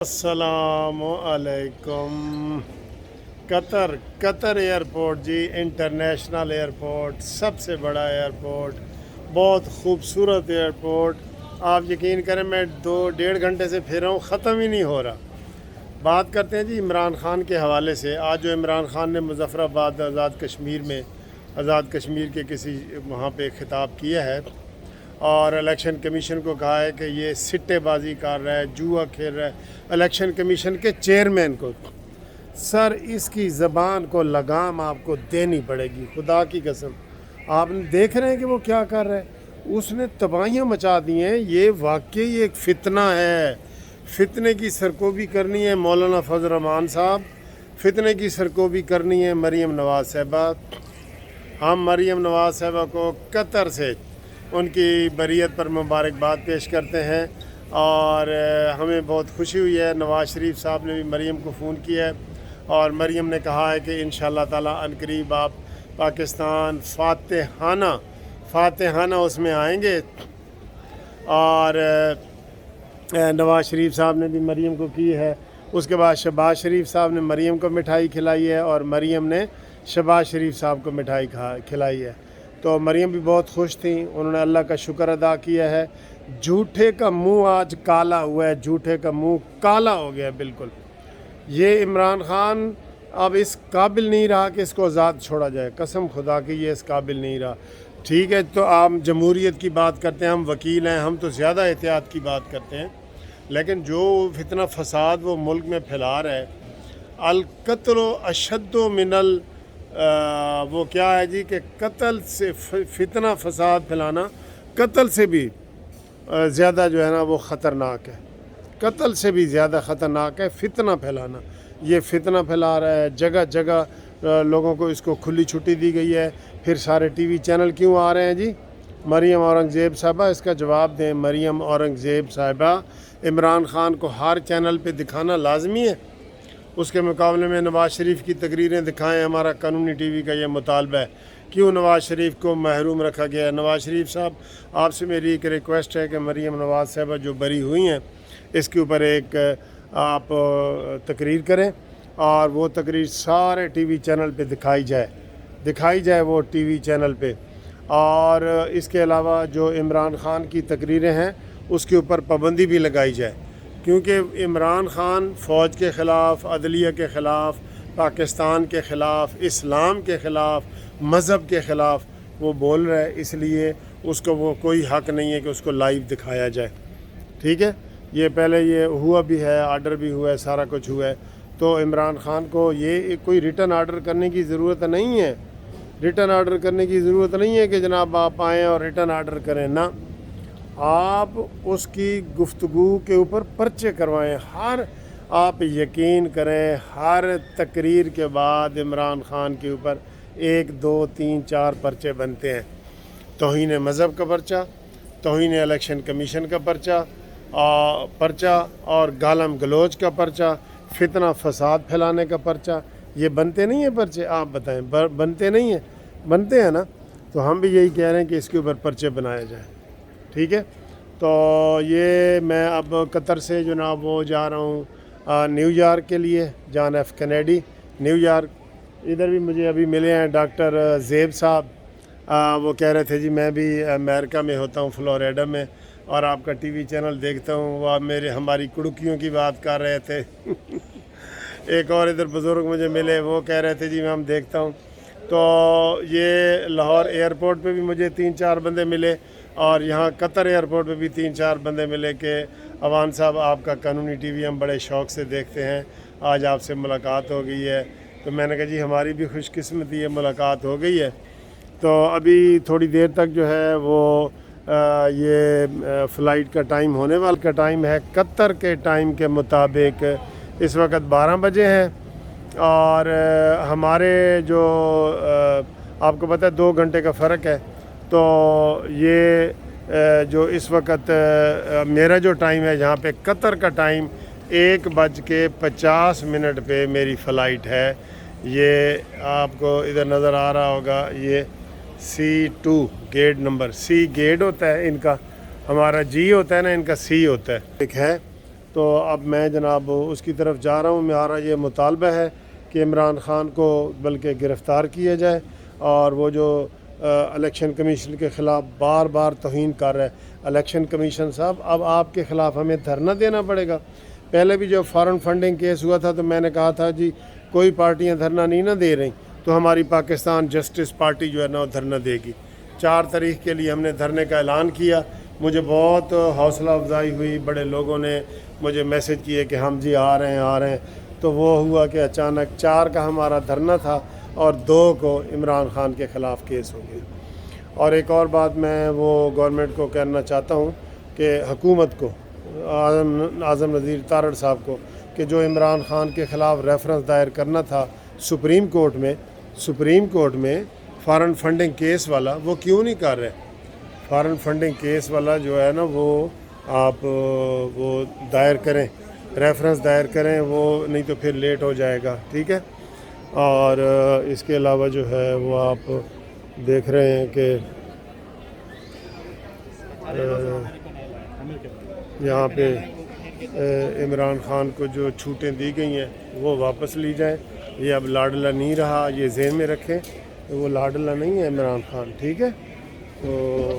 अस्सलाम वालेकुम। Qatar airport जी, international airport, सबसे बड़ा एयरपोर्ट, बहुत ख़ूबसूरत एयरपोर्ट। आप यकीन करें मैं 2-1.5 घंटे से फिर रहा हूँ, ख़त्म ही नहीं हो रहा। बात करते हैं जी इमरान ख़ान के हवाले से। आज जो इमरान ख़ान ने मुज़फ़्फ़राबाद आज़ाद कश्मीर में आज़ाद कश्मीर के किसी वहाँ पे ख़िताब किया है और इलेक्शन कमीशन को कहा है कि ये सिट्टेबाजी कर रहा है, जुआ खेल रहा है इलेक्शन कमीशन के चेयरमैन को। सर इसकी ज़बान को लगाम आपको देनी पड़ेगी, खुदा की कसम। आप देख रहे हैं कि वो क्या कर रहा है, उसने तबाहियाँ मचा दी हैं। ये वाकई एक फ़ितना है। फ़ितने की सरकोबी करनी है मौलाना फजल रहमान साहब, फ़ितने की सरकोबी करनी है मरीम नवाज़ साहिबा। हम मरीम नवाज़ साहिबा को कतर से उनकी बरीयत पर मुबारकबाद पेश करते हैं और हमें बहुत खुशी हुई है। नवाज़ शरीफ साहब ने भी मरीम को फ़ोन किया है और मरीम ने कहा है कि इंशाअल्लाह ताला अनकरीब आप पाकिस्तान फ़ातिहाना उसमें आएंगे। और नवाज़ शरीफ साहब ने भी मरीम को की है। उसके बाद शहबाज शरीफ साहब ने मरीम को मिठाई खिलाई है और मरीम ने शहबाज शरीफ साहब को मिठाई खिलाई है। तो मरीम भी बहुत खुश थी, उन्होंने अल्लाह का शुक्र अदा किया है। झूठे का मुंह आज काला हुआ है, झूठे का मुंह काला हो गया है बिल्कुल। ये इमरान ख़ान अब इस काबिल नहीं रहा कि इसको आज़ाद छोड़ा जाए, कसम खुदा की ये इस काबिल नहीं रहा। ठीक है, तो आप जमहूरियत की बात करते हैं, हम वकील हैं, हम तो ज़्यादा एहतियात की बात करते हैं, लेकिन जो फितना फसाद वो मुल्क में फैला रहा है, अल-क़त्ल अशद्दु मिनल वो क्या है जी कि कत्ल से फितना फसाद फैलाना कत्ल से भी ज़्यादा जो है ना वो ख़तरनाक है। कत्ल से भी ज़्यादा ख़तरनाक है फितना फैलाना। ये फितना फैला रहा है, जगह जगह लोगों को इसको खुली छुट्टी दी गई है। फिर सारे टीवी चैनल क्यों आ रहे हैं जी? मरीम औरंगज़ेब साहिबा इसका जवाब दें। मरीम औरंगज़ेब साहिबा इमरान ख़ान को हर चैनल पे दिखाना लाजमी है। उसके मुकाबले में नवाज़ शरीफ की तकरीरें दिखाएं, हमारा कानूनी टीवी का ये मुतालबा है। क्यों नवाज़ शरीफ को महरूम रखा गया है? नवाज़ शरीफ साहब आपसे मेरी एक रिक्वेस्ट है कि मरीम नवाज़ साहिबा जो बरी हुई हैं इसके ऊपर एक आप तकरीर करें और वो तकरीर सारे टीवी चैनल पे दिखाई जाए वो टीवी चैनल पे। और इसके अलावा जो इमरान ख़ान की तकरीरें हैं उसके ऊपर पाबंदी भी लगाई जाए, क्योंकि इमरान ख़ान फ़ौज के ख़िलाफ़, अदलिया के ख़िलाफ़, पाकिस्तान के ख़िलाफ़, इस्लाम के ख़िलाफ़, मज़हब के ख़िलाफ़ वो बोल रहा है, इसलिए उसको वो कोई हक़ नहीं है कि उसको लाइव दिखाया जाए। ठीक है, ये पहले ये हुआ भी है, आर्डर भी हुआ है, सारा कुछ हुआ है। तो इमरान ख़ान को ये कोई रिटर्न आर्डर करने की ज़रूरत नहीं है। रिटर्न आर्डर करने की ज़रूरत नहीं है कि जनाब आप आएँ और रिटर्न आर्डर करें ना, आप उसकी गुफ्तगू के ऊपर पर्चे करवाएं। आप यकीन करें हर तकरीर के बाद इमरान ख़ान के ऊपर 1, 2, 3, 4 पर्चे बनते हैं। तौहीन मज़हब का पर्चा, तौहीन इलेक्शन कमीशन का पर्चा और गालम गलोच का पर्चा, फितना फसाद फैलाने का पर्चा। ये बनते नहीं हैं पर्चे? आप बताएं, बनते नहीं हैं? बनते हैं ना। तो हम भी यही कह रहे हैं कि इसके ऊपर पर्चे बनाया जाए। ठीक है, तो ये मैं अब कतर से जनाब वो जा रहा हूँ न्यूयॉर्क के लिए, जॉन एफ कैनेडी न्यूयॉर्क। इधर भी मुझे अभी मिले हैं डॉक्टर ज़ेब साहब। वो कह रहे थे जी मैं भी अमेरिका में होता हूँ, फ्लोरिडा में, और आपका टीवी चैनल देखता हूँ। वो आप हमारी कुड़कियों की बात कर रहे थे एक और इधर बुज़ुर्ग मुझे मिले, वो कह रहे थे जी मैं हम देखता हूँ। तो ये लाहौर एयरपोर्ट पे भी मुझे 3-4 बंदे मिले और यहाँ कतर एयरपोर्ट पे भी 3-4 बंदे मिले कि अवान साहब आपका कानूनी टीवी हम बड़े शौक़ से देखते हैं, आज आपसे मुलाकात हो गई है। तो मैंने कहा जी हमारी भी खुशकिस्मती है, मुलाकात हो गई है। तो अभी थोड़ी देर तक जो है वो ये फ़्लाइट का टाइम होने वाला का टाइम है। कतर के टाइम के मुताबिक इस वक्त 12 बजे हैं और हमारे जो आपको पता है 2 घंटे का फ़र्क है। तो ये जो इस वक्त मेरा जो टाइम है जहाँ पे कतर का टाइम 1:50 पे मेरी फ़्लाइट है। ये आपको इधर नज़र आ रहा होगा, ये C2 gate number, C gate होता है इनका, हमारा G होता है ना, इनका C होता है। एक है تو اب میں جناب اس کی طرف جا رہا ہوں. میرا یہ مطالبہ ہے کہ عمران خان کو بلکہ گرفتار کیا جائے, اور وہ جو الیکشن کمیشن کے خلاف بار بار توہین کر رہا ہے. الیکشن کمیشن صاحب, اب آپ کے خلاف ہمیں دھرنا دینا پڑے گا. پہلے بھی جو فارن فنڈنگ کیس ہوا تھا تو میں نے کہا تھا جی کوئی پارٹیاں دھرنا نہیں دے رہی, تو ہماری پاکستان جسٹس پارٹی جو ہے نا وہ دھرنا دے گی. 4 تاریخ کے لیے ہم نے دھرنے کا اعلان کیا. مجھے بہت حوصلہ افزائی ہوئی, بڑے لوگوں نے مجھے میسج کیے کہ ہم جی آ رہے ہیں. تو وہ ہوا کہ اچانک 4 کا ہمارا دھرنا تھا اور 2 کو عمران خان کے خلاف کیس ہو گیا. اور ایک اور بات میں وہ گورنمنٹ کو کہنا چاہتا ہوں کہ حکومت کو, اعظم نذیر تارڑ صاحب کو, کہ جو عمران خان کے خلاف ریفرنس دائر کرنا تھا سپریم کورٹ میں فارن فنڈنگ کیس والا, وہ کیوں نہیں کر رہے؟ فارن فنڈنگ کیس والا جو ہے نا وہ آپ وہ دائر کریں, ریفرنس دائر کریں, وہ نہیں تو پھر لیٹ ہو جائے گا. ٹھیک ہے. اور اس کے علاوہ جو ہے وہ آپ دیکھ رہے ہیں کہ یہاں پہ عمران خان کو جو چھوٹیں دی گئی ہیں وہ واپس لی جائیں. یہ اب لاڈلا نہیں رہا, یہ ذہن میں رکھیں, وہ لاڈلا نہیں ہے عمران خان. ٹھیک ہے. تو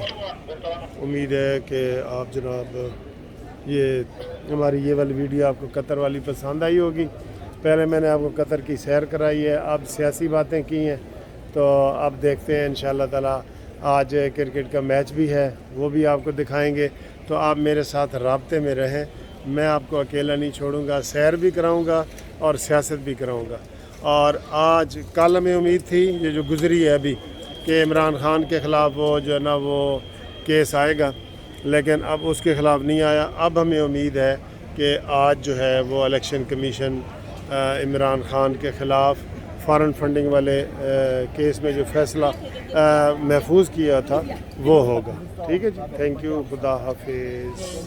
امید ہے کہ آپ جناب یہ ہماری یہ والی ویڈیو آپ کو قطر والی پسند آئی ہوگی. پہلے میں نے آپ کو قطر کی سیر کرائی ہے, اب سیاسی باتیں کی ہیں, تو اب دیکھتے ہیں انشاءاللہ تعالی. آج کرکٹ کا میچ بھی ہے, وہ بھی آپ کو دکھائیں گے. تو آپ میرے ساتھ رابطے میں رہیں, میں آپ کو اکیلا نہیں چھوڑوں گا, سیر بھی کراؤں گا اور سیاست بھی کراؤں گا. اور آج کل ہمیں امید تھی, یہ جو گزری ہے ابھی, کہ عمران خان کے خلاف وہ جو ہے نا وہ کیس آئے گا, لیکن اب اس کے خلاف نہیں آیا. اب ہمیں امید ہے کہ آج جو ہے وہ الیکشن کمیشن عمران خان کے خلاف فارن فنڈنگ والے کیس میں جو فیصلہ محفوظ کیا تھا وہ ہوگا. ٹھیک ہے جی, تھینک یو, خدا حافظ.